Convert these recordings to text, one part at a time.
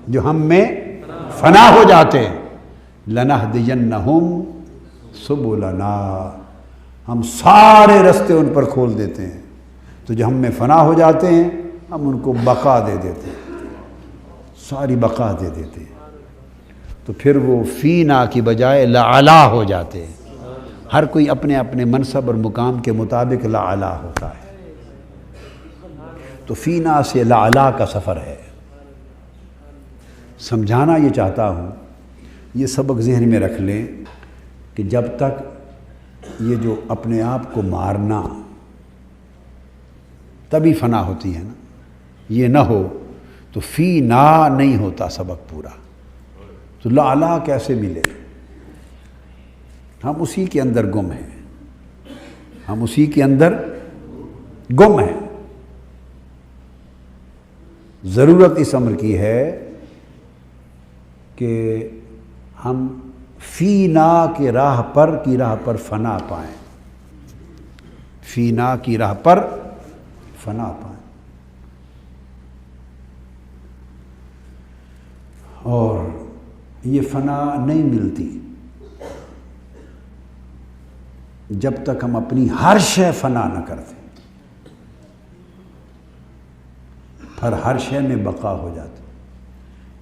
جو ہم میں فنا ہو جاتے ہیں، لَنَهْدِيَنَّهُمْ سُبُلَنَا، ہم سارے رستے ان پر کھول دیتے ہیں۔ تو جو ہم میں فنا ہو جاتے ہیں ہم ان کو بقا دے دیتے ہیں، ساری بقا دے دیتے ہیں، تو پھر وہ فینا کی بجائے لعلا ہو جاتے ہیں۔ ہر کوئی اپنے اپنے منصب اور مقام کے مطابق لعلا ہوتا ہے، تو فینا سے لعلا کا سفر ہے۔ سمجھانا یہ چاہتا ہوں، یہ سبق ذہن میں رکھ لیں کہ جب تک یہ جو اپنے آپ کو مارنا تبھی فنا ہوتی ہے نا، یہ نہ ہو تو فینا نہیں ہوتا سبق پورا، تو لعلا کیسے ملے؟ ہم اسی کے اندر گم ہیں، ہم اسی کے اندر گم ہیں۔ ضرورت اس امر کی ہے کہ ہم فینا کی راہ پر فنا پائیں، فینا کی راہ پر فنا پائیں، اور یہ فنا نہیں ملتی جب تک ہم اپنی ہر شے فنا نہ کرتے، پھر ہر شے میں بقا ہو جاتی۔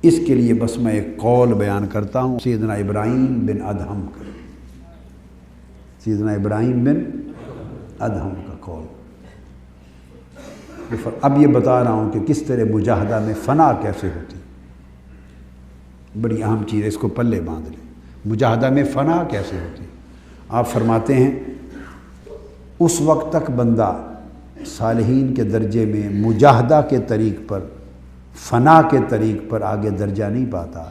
اس کے لیے بس میں ایک قول بیان کرتا ہوں سیدنا ابراہیم بن ادہم کا، سیدنا ابراہیم بن ادہم کا قول۔ اب یہ بتا رہا ہوں کہ کس طرح مجاہدہ میں فنا کیسے ہوتی، بڑی اہم چیز ہے، اس کو پلے باندھ لیں۔ مجاہدہ میں فنا کیسے ہوتی؟ آپ فرماتے ہیں اس وقت تک بندہ صالحین کے درجے میں مجاہدہ کے طریق پر، فنا کے طریق پر آگے درجہ نہیں پاتا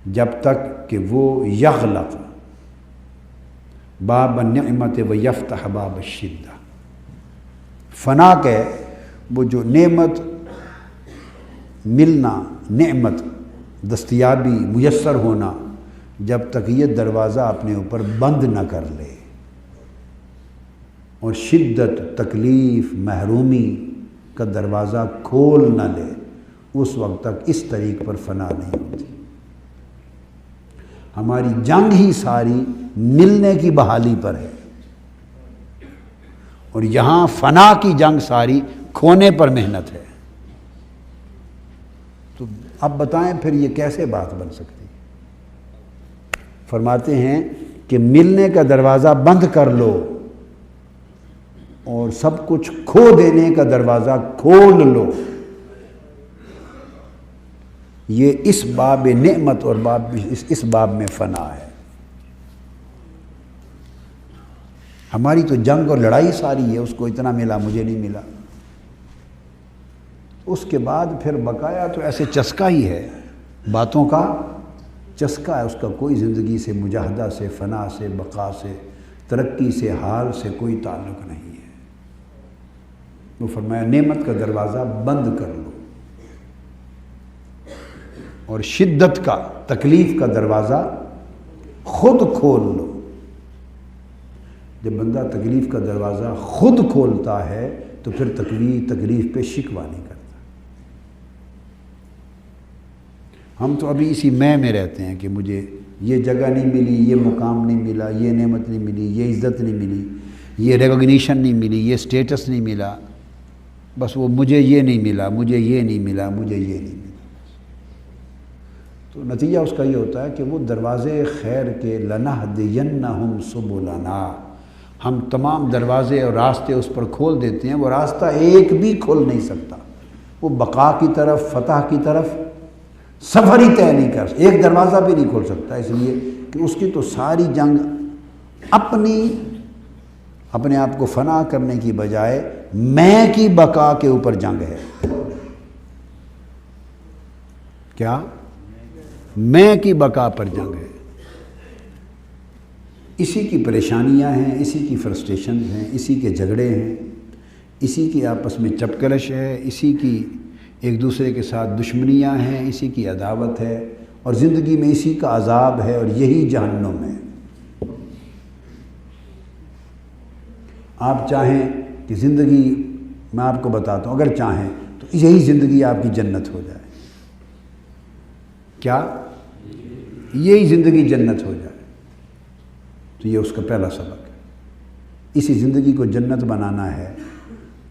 جب تک کہ وہ یغلق باب النعمت و یفتح باب الشدہ، فنا کے وہ جو نعمت ملنا، نعمت دستیابی میسر ہونا، جب تک یہ دروازہ اپنے اوپر بند نہ کر لے اور شدت، تکلیف، محرومی کا دروازہ کھول نہ لے، اس وقت تک اس طریق پر فنا نہیں ہوتی۔ ہماری جنگ ہی ساری ملنے کی بحالی پر ہے، اور یہاں فنا کی جنگ ساری کھونے پر محنت ہے۔ تو اب بتائیں پھر یہ کیسے بات بن سکتی؟ فرماتے ہیں کہ ملنے کا دروازہ بند کر لو اور سب کچھ کھو دینے کا دروازہ کھول لو، یہ اس باب نعمت اور اس باب میں فنا ہے۔ ہماری تو جنگ اور لڑائی ساری ہے، اس کو اتنا ملا مجھے نہیں ملا، اس کے بعد پھر بقایا تو ایسے چسکا ہی ہے، باتوں کا چسکا ہے، اس کا کوئی زندگی سے، مجاہدہ سے، فنا سے، بقا سے، ترقی سے، حال سے کوئی تعلق نہیں ہے۔ وہ فرمایا نعمت کا دروازہ بند کر لو اور شدت کا، تکلیف کا دروازہ خود کھول لو۔ جب بندہ تکلیف کا دروازہ خود کھولتا ہے تو پھر تکلیف پہ شکوہ نہیں کرتا۔ ہم تو ابھی اسی میں رہتے ہیں کہ مجھے یہ جگہ نہیں ملی، یہ مقام نہیں ملا، یہ نعمت نہیں ملی، یہ عزت نہیں ملی، یہ ریکگنیشن نہیں ملی، یہ سٹیٹس نہیں ملا، بس وہ مجھے یہ نہیں ملا، مجھے یہ نہیں ملا، مجھے یہ نہیں ملا۔ تو نتیجہ اس کا یہ ہوتا ہے کہ وہ دروازے خیر کے لَنَهْدِيَنَّهُمْ سُبُلَنَا، ہم تمام دروازے اور راستے اس پر کھول دیتے ہیں، وہ راستہ ایک بھی کھل نہیں سکتا، وہ بقا کی طرف، فتح کی طرف سفر ہی طے نہیں کر سکتا، ایک دروازہ بھی نہیں کھول سکتا، اس لیے کہ اس کی تو ساری جنگ اپنے آپ کو فنا کرنے کی بجائے میں کی بقا کے اوپر جنگ ہے۔ کیا؟ میں کی بقا پر جنگ ہے۔ اسی کی پریشانیاں ہیں، اسی کی فرسٹریشنز ہیں، اسی کے جھگڑے ہیں، اسی کی آپس میں چپکلش ہے، اسی کی ایک دوسرے کے ساتھ دشمنیاں ہیں، اسی کی عداوت ہے، اور زندگی میں اسی کا عذاب ہے، اور یہی جہنم ہے۔ آپ چاہیں کہ زندگی، میں آپ کو بتاتا ہوں، اگر چاہیں تو یہی زندگی آپ کی جنت ہو جائے، کیا یہی زندگی جنت ہو جائے، تو یہ اس کا پہلا سبق ہے۔ اسی زندگی کو جنت بنانا ہے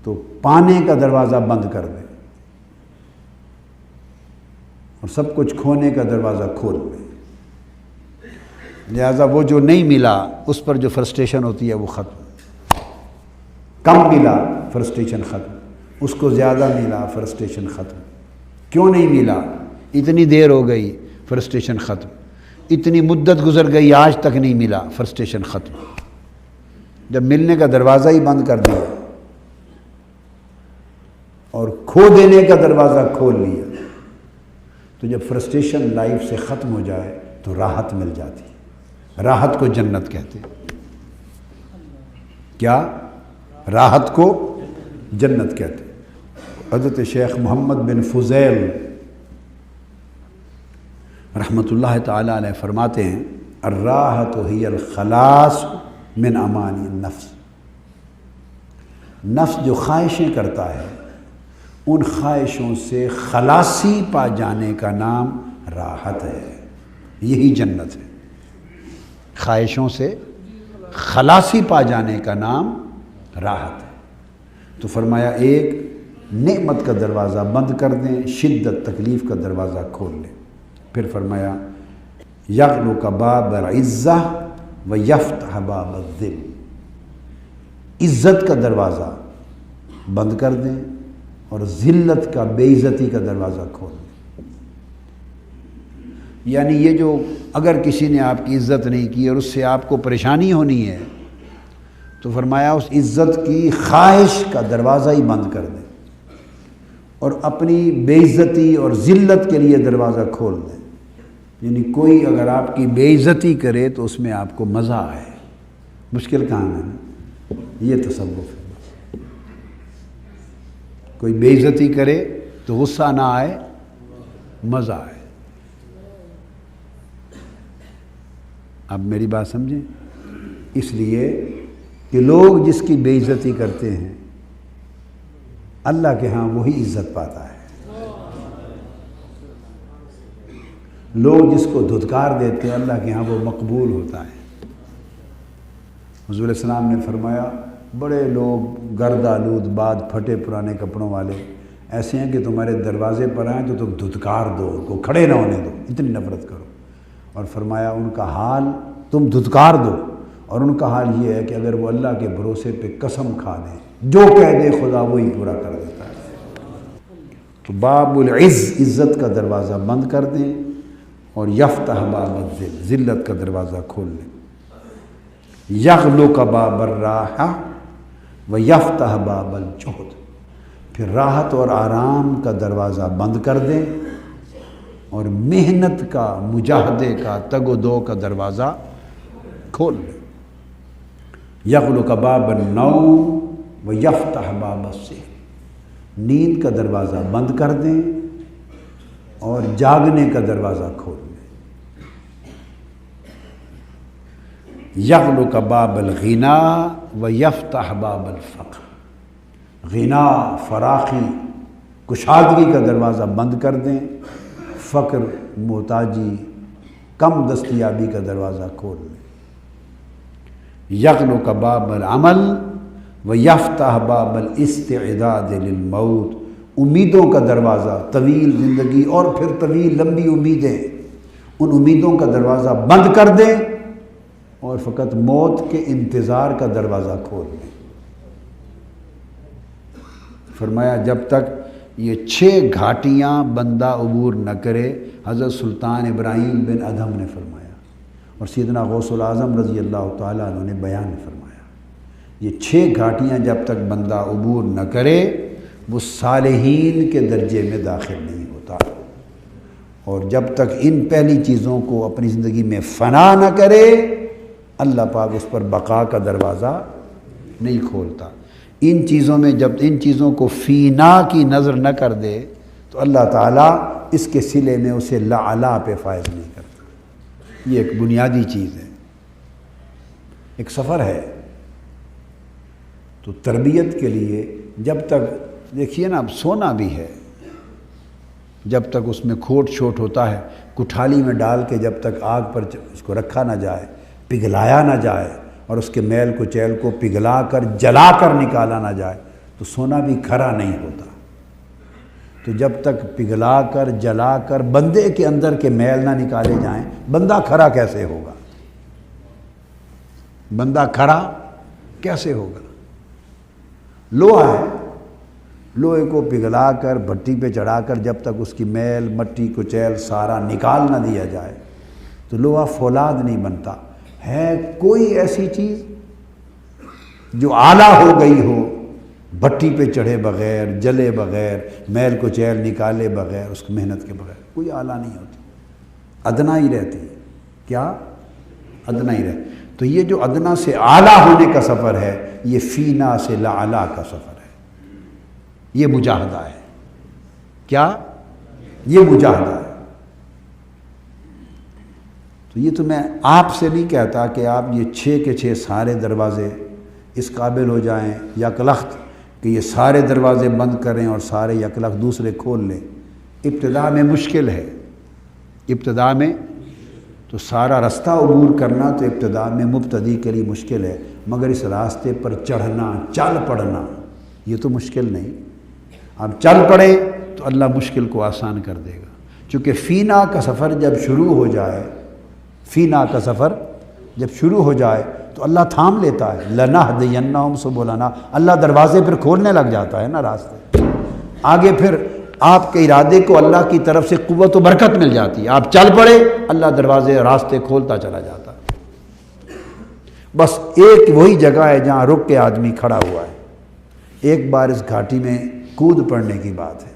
تو پانے کا دروازہ بند کر دے اور سب کچھ کھونے کا دروازہ کھول دے۔ لہذا وہ جو نہیں ملا اس پر جو فرسٹریشن ہوتی ہے وہ ختم، کم ملا فرسٹریشن ختم، اس کو زیادہ ملا فرسٹریشن ختم، کیوں نہیں ملا، اتنی دیر ہو گئی فرسٹریشن ختم، اتنی مدت گزر گئی آج تک نہیں ملا فرسٹریشن ختم۔ جب ملنے کا دروازہ ہی بند کر دیا اور کھو دینے کا دروازہ کھول لیا تو جب فرسٹریشن لائف سے ختم ہو جائے تو راحت مل جاتی ہے۔ راحت کو جنت کہتے ہیں۔ کیا؟ راحت کو جنت کہتے ہیں۔ حضرت شیخ محمد بن فضیل رحمۃ اللہ تعالیٰ علیہ فرماتے ہیں الراحت ہی الخلاص من امانی النفس، نفس جو خواہشیں کرتا ہے ان خواہشوں سے خلاصی پا جانے کا نام راحت ہے، یہی جنت ہے۔ خواہشوں سے خلاصی پا جانے کا نام راحت ہے۔ تو فرمایا ایک نعمت کا دروازہ بند کر دیں، شدت تکلیف کا دروازہ کھول لیں۔ پھر فرمایا یغلق باب العزہ و یفتح باب الذل، عزت کا دروازہ بند کر دیں اور ذلت کا، بے عزتی کا دروازہ کھول دیں۔ یعنی یہ جو اگر کسی نے آپ کی عزت نہیں کی اور اس سے آپ کو پریشانی ہونی ہے تو فرمایا اس عزت کی خواہش کا دروازہ ہی بند کر دیں اور اپنی بے عزتی اور ذلت کے لیے دروازہ کھول دیں۔ یعنی کوئی اگر آپ کی بے عزتی کرے تو اس میں آپ کو مزہ آئے، مشکل کام ہے نا، یہ تصوف ہے۔ کوئی بے عزتی کرے تو غصہ نہ آئے، مزہ آئے۔ اب میری بات سمجھیں، اس لیے کہ لوگ جس کی بے عزتی کرتے ہیں اللہ کے ہاں وہی عزت پاتا ہے، لوگ جس کو دھتکار دیتے ہیں اللہ کے ہاں وہ مقبول ہوتا ہے۔ حضور علیہ السلام نے فرمایا بڑے لوگ گرد آلود بعد پھٹے پرانے کپڑوں والے ایسے ہیں کہ تمہارے دروازے پر آئیں تو تم دھتکار دو، ان کو کھڑے نہ ہونے دو، اتنی نفرت کرو۔ اور فرمایا ان کا حال تم دھتکار دو، اور ان کا حال یہ ہے کہ اگر وہ اللہ کے بھروسے پہ قسم کھا دیں، جو کہہ دے خدا وہی پورا کر دیتا ہے۔ تو باب العز، عزت کا دروازہ بند کر دیں اور یفتح باب الذل، ذلت کا دروازہ کھول لیں۔ یغلق باب الراحہ و یفتح باب الجہد، پھر راحت اور آرام کا دروازہ بند کر دیں اور محنت کا، مجاہدے کا، تگ و دو کا دروازہ کھول لیں۔ یغلق باب النوم و یفتح باب السحر، نیند کا دروازہ بند کر دیں اور جاگنے کا دروازہ کھول لیں۔ یغلق باب الغنا و یفتح باب الفقر، غنا، فراخی، کشادگی کا دروازہ بند کر دیں، فقر، محتاجی، کم دستیابی کا دروازہ کھول لیں۔ یغلق باب العمل و یفتح باب الاستعداد للموت، امیدوں کا دروازہ، طویل زندگی اور پھر طویل لمبی امیدیں، ان امیدوں کا دروازہ بند کر دیں اور فقط موت کے انتظار کا دروازہ کھول دیں۔ فرمایا جب تک یہ 6 گھاٹیاں بندہ عبور نہ کرے، حضرت سلطان ابراہیم بن ادھم نے فرمایا اور سیدنا غوث العظم رضی اللہ تعالیٰ عنہ نے بیان فرمایا، یہ 6 گھاٹیاں جب تک بندہ عبور نہ کرے وہ صالحین کے درجے میں داخل نہیں ہوتا، اور جب تک ان پہلی چیزوں کو اپنی زندگی میں فنا نہ کرے اللہ پاک اس پر بقا کا دروازہ نہیں کھولتا۔ ان چیزوں میں جب ان چیزوں کو فینا کی نظر نہ کر دے تو اللہ تعالیٰ اس کے صلے میں اسے لعلا پہ فائز نہیں کرتا۔ یہ ایک بنیادی چیز ہے، ایک سفر ہے۔ تو تربیت کے لیے جب تک دیکھیے نا، اب سونا بھی ہے، جب تک اس میں کھوٹ چھوٹ ہوتا ہے، کٹھالی میں ڈال کے جب تک آگ پر اس کو رکھا نہ جائے، پگھلایا نہ جائے، اور اس کے میل کو چیل کو پگھلا کر جلا کر نکالا نہ جائے، تو سونا بھی کھرا نہیں ہوتا۔ تو جب تک پگھلا کر جلا کر بندے کے اندر کے میل نہ نکالے جائیں، بندہ کھرا کیسے ہوگا؟ بندہ کھرا کیسے ہوگا؟ لوہا ہے، لوہے کو پگھلا کر بھٹی پہ چڑھا کر جب تک اس کی میل مٹی کچیل سارا نکال نہ دیا جائے تو لوہا فولاد نہیں بنتا۔ ہے کوئی ایسی چیز جو اعلیٰ ہو گئی ہو بھٹی پہ چڑھے بغیر، جلے بغیر، میل کچیل نکالے بغیر، اس کی محنت کے بغیر، کوئی اعلیٰ نہیں ہوتی، ادنا ہی رہتی ہے۔ کیا؟ ادنا ہی رہتی۔ تو یہ جو ادنا سے اعلیٰ ہونے کا سفر ہے، یہ فینا سے لاعلیٰ کا سفر ہے، یہ مجاہدہ ہے۔ کیا؟ یہ مجاہدہ ہے۔ تو یہ تو میں آپ سے نہیں کہتا کہ آپ یہ 6 کے 6 سارے دروازے اس قابل ہو جائیں یک لخت کہ یہ سارے دروازے بند کریں اور سارے یک لخت دوسرے کھول لیں۔ ابتدا میں مشکل ہے، ابتدا میں تو سارا رستہ عبور کرنا تو ابتدا میں مبتدی کے لیے مشکل ہے، مگر اس راستے پر چڑھنا، چل پڑنا، یہ تو مشکل نہیں۔ آپ چل پڑے تو اللہ مشکل کو آسان کر دے گا، چونکہ فینا کا سفر جب شروع ہو جائے، فینا کا سفر جب شروع ہو جائے تو اللہ تھام لیتا ہے۔ لَنَهْدِيَنَّهُمْ سُبُلَنَا، اللہ دروازے پھر کھولنے لگ جاتا ہے نا راستے، آگے پھر آپ کے ارادے کو اللہ کی طرف سے قوت و برکت مل جاتی ہے۔ آپ چل پڑے، اللہ دروازے راستے کھولتا چلا جاتا ہے۔ بس ایک وہی جگہ ہے جہاں رک کے آدمی کھڑا ہوا ہے، ایک بار اس گھاٹی میں کود پڑنے کی بات ہے۔